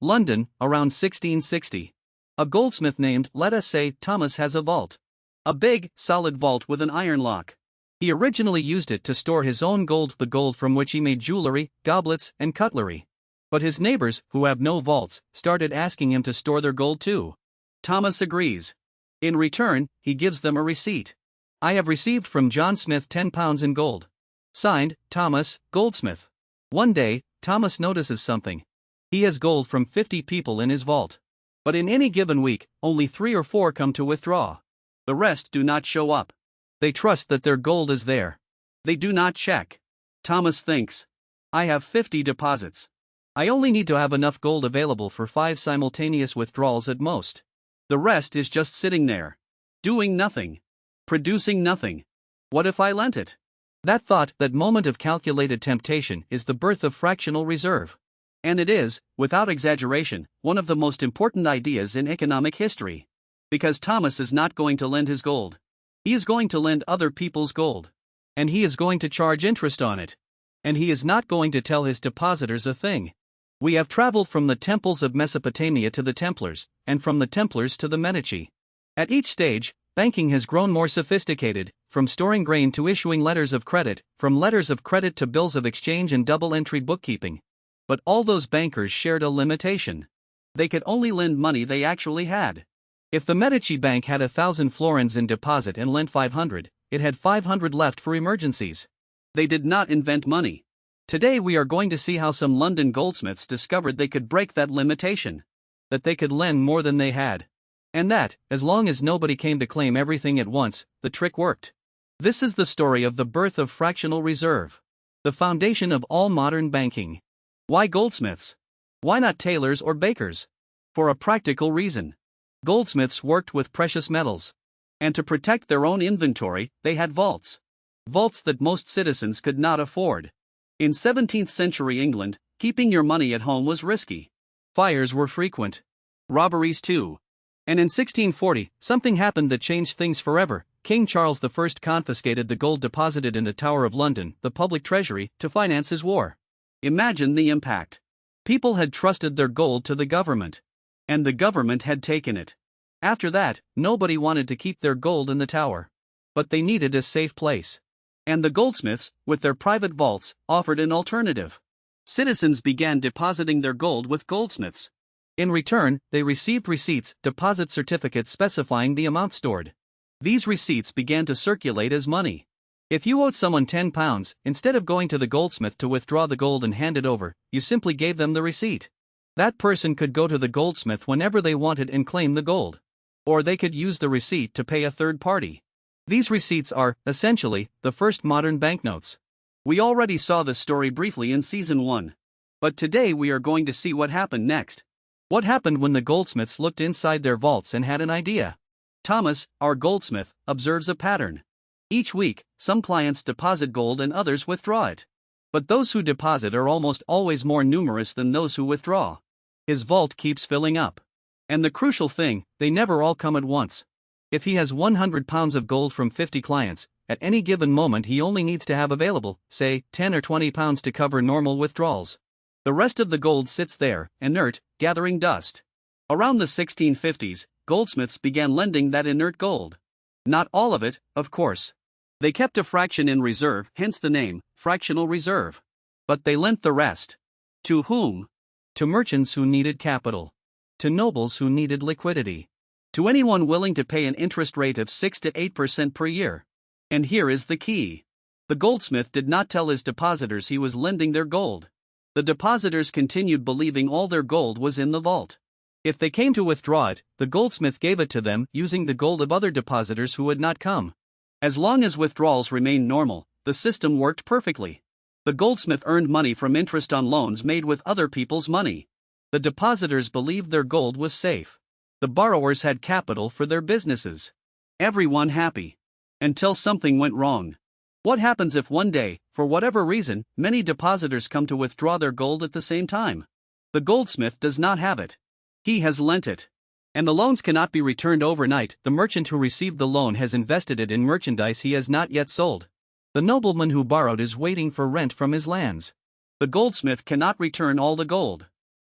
London, around 1660. A goldsmith named, let us say, Thomas has a vault. A big, solid vault with an iron lock. He originally used it to store his own gold, the gold from which he made jewelry, goblets, and cutlery. But his neighbors, who have no vaults, started asking him to store their gold too. Thomas agrees. In return, he gives them a receipt. I have received from John Smith £10 in gold. Signed, Thomas, Goldsmith. One day, Thomas notices something. He has gold from 50 people in his vault. But in any given week, only 3 or 4 come to withdraw. The rest do not show up. They trust that their gold is there. They do not check. Thomas thinks, I have 50 deposits. I only need to have enough gold available for 5 simultaneous withdrawals at most. The rest is just sitting there. Doing nothing. Producing nothing. What if I lent it? That thought, that moment of calculated temptation, is the birth of fractional reserve. And it is, without exaggeration, one of the most important ideas in economic history. Because Thomas is not going to lend his gold. He is going to lend other people's gold. And he is going to charge interest on it. And he is not going to tell his depositors a thing. We have traveled from the temples of Mesopotamia to the Templars, and from the Templars to the Medici. At each stage, banking has grown more sophisticated, from storing grain to issuing letters of credit, from letters of credit to bills of exchange and double-entry bookkeeping. But all those bankers shared a limitation. They could only lend money they actually had. If the Medici Bank had 1,000 florins in deposit and lent 500, it had 500 left for emergencies. They did not invent money. Today we are going to see how some London goldsmiths discovered they could break that limitation. That they could lend more than they had. And that, as long as nobody came to claim everything at once, the trick worked. This is the story of the birth of fractional reserve. The foundation of all modern banking. Why goldsmiths? Why not tailors or bakers? For a practical reason. Goldsmiths worked with precious metals. And to protect their own inventory, they had vaults. Vaults that most citizens could not afford. In 17th century England, keeping your money at home was risky. Fires were frequent. Robberies too. And in 1640, something happened that changed things forever. King Charles I confiscated the gold deposited in the Tower of London, the public treasury, to finance his war. Imagine the impact. People had trusted their gold to the government. And the government had taken it. After that, nobody wanted to keep their gold in the tower. But they needed a safe place. And the goldsmiths, with their private vaults, offered an alternative. Citizens began depositing their gold with goldsmiths. In return, they received receipts, deposit certificates specifying the amount stored. These receipts began to circulate as money. If you owed someone £10, instead of going to the goldsmith to withdraw the gold and hand it over, you simply gave them the receipt. That person could go to the goldsmith whenever they wanted and claim the gold. Or they could use the receipt to pay a third party. These receipts are, essentially, the first modern banknotes. We already saw this story briefly in Season 1. But today we are going to see what happened next. What happened when the goldsmiths looked inside their vaults and had an idea? Thomas, our goldsmith, observes a pattern. Each week, some clients deposit gold and others withdraw it. But those who deposit are almost always more numerous than those who withdraw. His vault keeps filling up. And the crucial thing, they never all come at once. If he has £100 of gold from 50 clients, at any given moment he only needs to have available, say, £10 or £20 to cover normal withdrawals. The rest of the gold sits there, inert, gathering dust. Around the 1650s, goldsmiths began lending that inert gold. Not all of it, of course. They kept a fraction in reserve, hence the name, fractional reserve. But they lent the rest. To whom? To merchants who needed capital. To nobles who needed liquidity. To anyone willing to pay an interest rate of 6 to 8% per year. And here is the key. The goldsmith did not tell his depositors he was lending their gold. The depositors continued believing all their gold was in the vault. If they came to withdraw it, the goldsmith gave it to them using the gold of other depositors who had not come. As long as withdrawals remained normal, the system worked perfectly. The goldsmith earned money from interest on loans made with other people's money. The depositors believed their gold was safe. The borrowers had capital for their businesses. Everyone happy. Until something went wrong. What happens if one day, for whatever reason, many depositors come to withdraw their gold at the same time? The goldsmith does not have it. He has lent it. And the loans cannot be returned overnight. The merchant who received the loan has invested it in merchandise he has not yet sold. The nobleman who borrowed is waiting for rent from his lands. The goldsmith cannot return all the gold.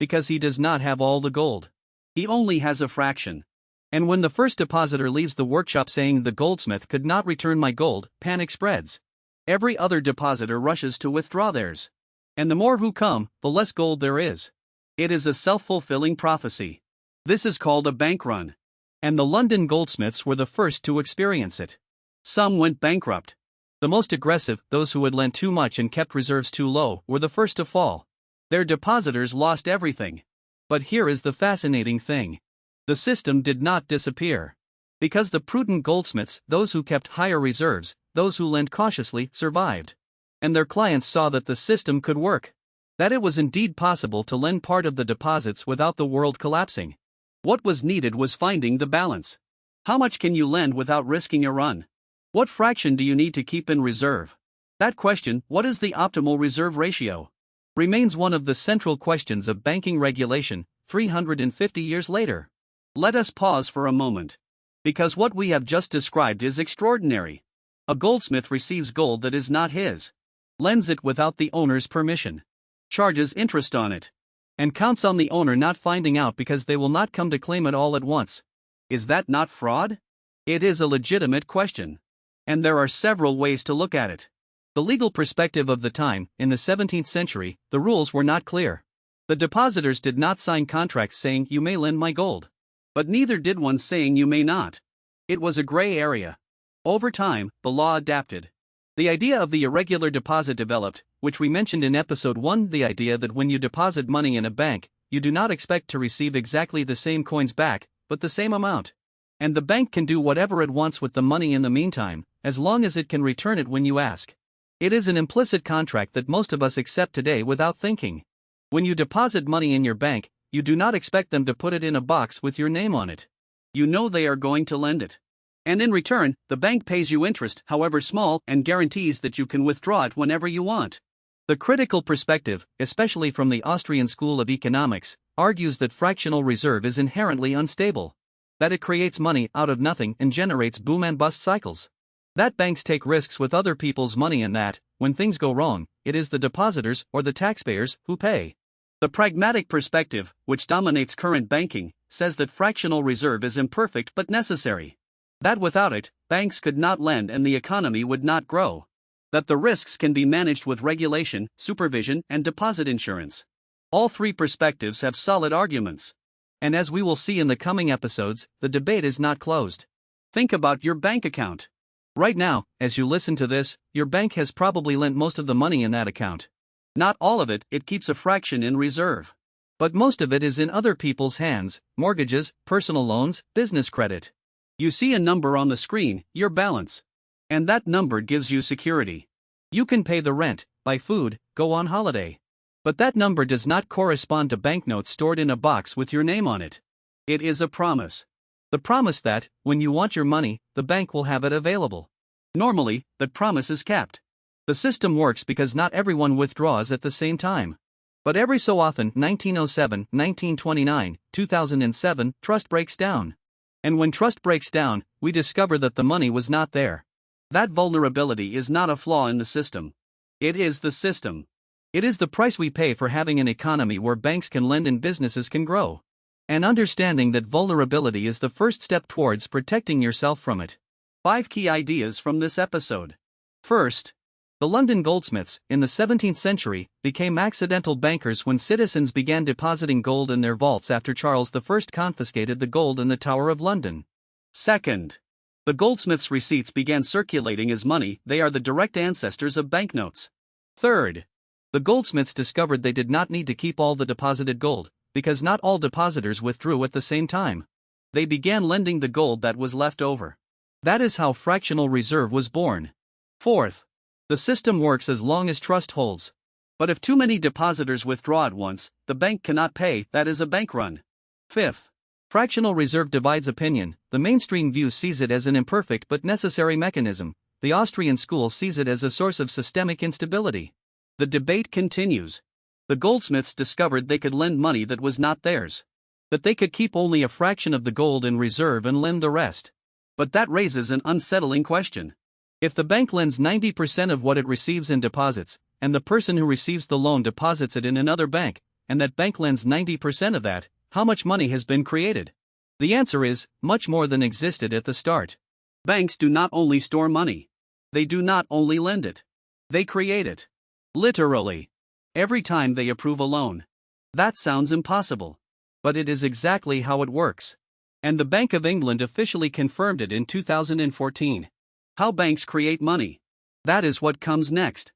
because he does not have all the gold. He only has a fraction. And when the first depositor leaves the workshop saying the goldsmith could not return my gold, panic spreads. Every other depositor rushes to withdraw theirs. And the more who come, the less gold there is. It is a self-fulfilling prophecy. This is called a bank run. And the London goldsmiths were the first to experience it. Some went bankrupt. The most aggressive, those who had lent too much and kept reserves too low, were the first to fall. Their depositors lost everything. But here is the fascinating thing. The system did not disappear. Because the prudent goldsmiths, those who kept higher reserves, those who lent cautiously, survived. And their clients saw that the system could work. That it was indeed possible to lend part of the deposits without the world collapsing. What was needed was finding the balance. How much can you lend without risking a run? What fraction do you need to keep in reserve? That question, what is the optimal reserve ratio, remains one of the central questions of banking regulation, 350 years later. Let us pause for a moment. Because what we have just described is extraordinary. A goldsmith receives gold that is not his, lends it without the owner's permission, charges interest on it, and counts on the owner not finding out because they will not come to claim it all at once. Is that not fraud? It is a legitimate question. And there are several ways to look at it. The legal perspective of the time, in the 17th century, the rules were not clear. The depositors did not sign contracts saying you may lend my gold. But neither did one saying you may not. It was a gray area. Over time, the law adapted. The idea of the irregular deposit developed, which we mentioned in episode 1, the idea that when you deposit money in a bank, you do not expect to receive exactly the same coins back, but the same amount. And the bank can do whatever it wants with the money in the meantime, as long as it can return it when you ask. It is an implicit contract that most of us accept today without thinking. When you deposit money in your bank, you do not expect them to put it in a box with your name on it. You know they are going to lend it. And in return, the bank pays you interest, however small, and guarantees that you can withdraw it whenever you want. The critical perspective, especially from the Austrian School of Economics, argues that fractional reserve is inherently unstable. That it creates money out of nothing and generates boom and bust cycles. That banks take risks with other people's money and that, when things go wrong, it is the depositors or the taxpayers who pay. The pragmatic perspective, which dominates current banking, says that fractional reserve is imperfect but necessary. That without it, banks could not lend and the economy would not grow. That the risks can be managed with regulation, supervision, and deposit insurance. All three perspectives have solid arguments. And as we will see in the coming episodes, the debate is not closed. Think about your bank account. Right now, as you listen to this, your bank has probably lent most of the money in that account. Not all of it, it keeps a fraction in reserve. But most of it is in other people's hands, mortgages, personal loans, business credit. You see a number on the screen, your balance. And that number gives you security. You can pay the rent, buy food, go on holiday. But that number does not correspond to banknotes stored in a box with your name on it. It is a promise. The promise that, when you want your money, the bank will have it available. Normally, that promise is kept. The system works because not everyone withdraws at the same time. But every so often, 1907, 1929, 2007, trust breaks down. And when trust breaks down, we discover that the money was not there. That vulnerability is not a flaw in the system. It is the system. It is the price we pay for having an economy where banks can lend and businesses can grow. And understanding that vulnerability is the first step towards protecting yourself from it. 5 key ideas from this episode. First, the London goldsmiths, in the 17th century, became accidental bankers when citizens began depositing gold in their vaults after Charles I confiscated the gold in the Tower of London. Second, the goldsmiths' receipts began circulating as money, they are the direct ancestors of banknotes. Third, the goldsmiths discovered they did not need to keep all the deposited gold, because not all depositors withdrew at the same time. They began lending the gold that was left over. That is how fractional reserve was born. Fourth, the system works as long as trust holds. But if too many depositors withdraw at once, the bank cannot pay, that is a bank run. Fifth, fractional reserve divides opinion, the mainstream view sees it as an imperfect but necessary mechanism, the Austrian school sees it as a source of systemic instability. The debate continues. The goldsmiths discovered they could lend money that was not theirs. That they could keep only a fraction of the gold in reserve and lend the rest. But that raises an unsettling question. If the bank lends 90% of what it receives in deposits, and the person who receives the loan deposits it in another bank, and that bank lends 90% of that, how much money has been created? The answer is, much more than existed at the start. Banks do not only store money. They do not only lend it. They create it. Literally. Every time they approve a loan. That sounds impossible. But it is exactly how it works. And the Bank of England officially confirmed it in 2014. How banks create money. That is what comes next.